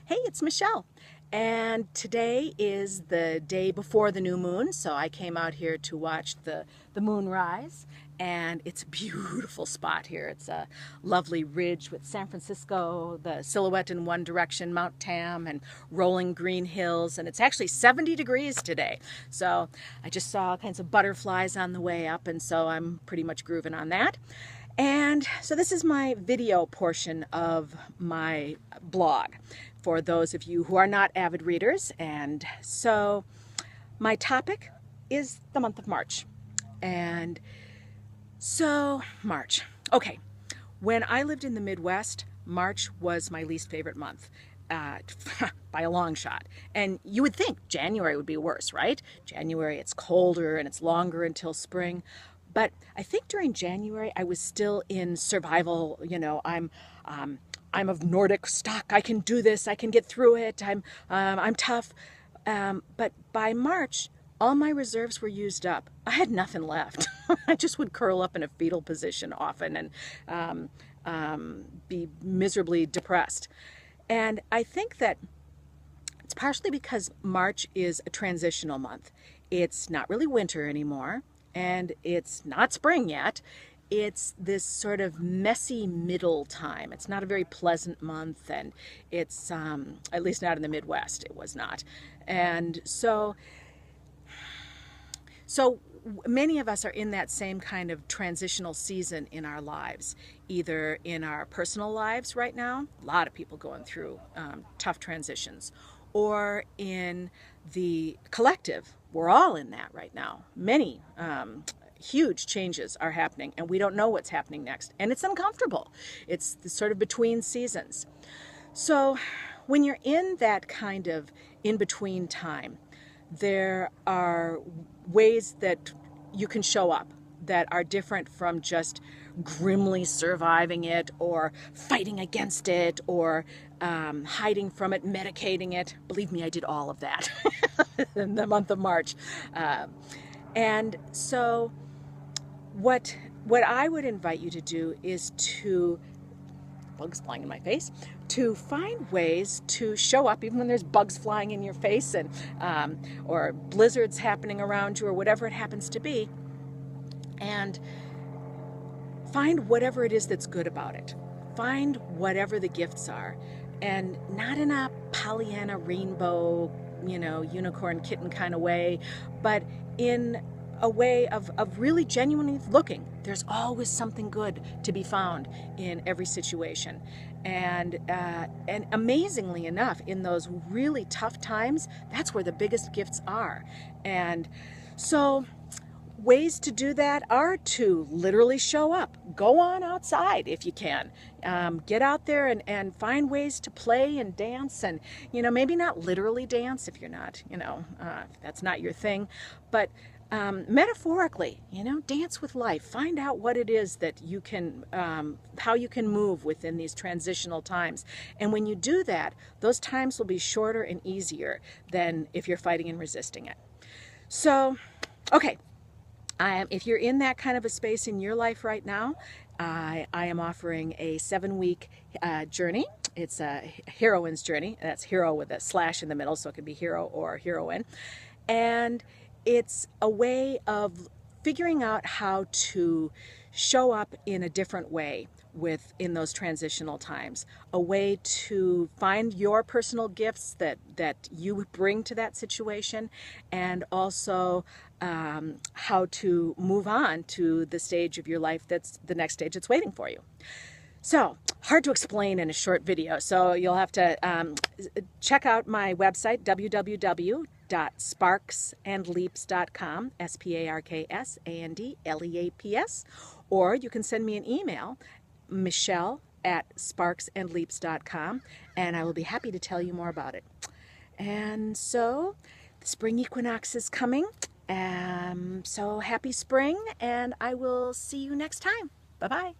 Hey, it's Michelle. And today is the day before the new moon, so I came out here to watch the moon rise. And it's a beautiful spot here. It's a lovely ridge with San Francisco, the silhouette in one direction, Mount Tam, and rolling green hills. And it's actually 70 degrees today. So I just saw all kinds of butterflies on the way up, and so I'm pretty much grooving on that. And so this is my video portion of my blog for those of you who are not avid readers. And so my topic is the month of March. And so March. Okay. When I lived in the Midwest, March was my least favorite month. By a long shot. And you would think January would be worse, right? January, it's colder and it's longer until spring. But I think during January, I was still in survival. I'm of Nordic stock. I can do this. I can get through it. I'm tough. But by March, all my reserves were used up. I had nothing left. I just would curl up in a fetal position often and be miserably depressed. And I think that it's partially because March is a transitional month. It's not really winter anymore, and it's not spring yet. It's this sort of messy middle time. It's not a very pleasant month, and it's, at least not in the Midwest, it was not. And so many of us are in that same kind of transitional season in our lives, either in our personal lives right now, a lot of people going through tough transitions, or in the collective. We're all in that right now. Many huge changes are happening, and we don't know what's happening next. And it's uncomfortable. It's the sort of between seasons. So when you're in that kind of in-between time, there are ways that you can show up that are different from just grimly surviving it or fighting against it or hiding from it, medicating it. Believe me, I did all of that in the month of March. And so what I would invite you to do is to, bugs flying in my face, to find ways to show up even when there's bugs flying in your face and or blizzards happening around you or whatever it happens to be, and find whatever it is that's good about it. Find whatever the gifts are, and not in a Pollyanna rainbow, unicorn kitten kind of way, but in a way of really genuinely looking. There's always something good to be found in every situation. And amazingly enough, in those really tough times, that's where the biggest gifts are. And so ways to do that are to literally show up. Go on outside if you can. Get out there and find ways to play and dance, and maybe not literally dance if you're not, if that's not your thing, but metaphorically, dance with life. Find out what it is that you can, how you can move within these transitional times. And when you do that, those times will be shorter and easier than if you're fighting and resisting it. So, okay. If you're in that kind of a space in your life right now, I am offering a 7-week journey. It's a heroine's journey. That's hero with a slash in the middle, so it could be hero or heroine. And it's a way of figuring out how to show up in a different way in those transitional times, a way to find your personal gifts that you bring to that situation, and also how to move on to the stage of your life that's the next stage that's waiting for you. So, hard to explain in a short video, so you'll have to check out my website, www.sparksandleaps.com, SPARKSANDLEAPS, or you can send me an email, michelle@sparksandleaps.com, and I will be happy to tell you more about it. And so, the spring equinox is coming, so happy spring, and I will see you next time. Bye-bye.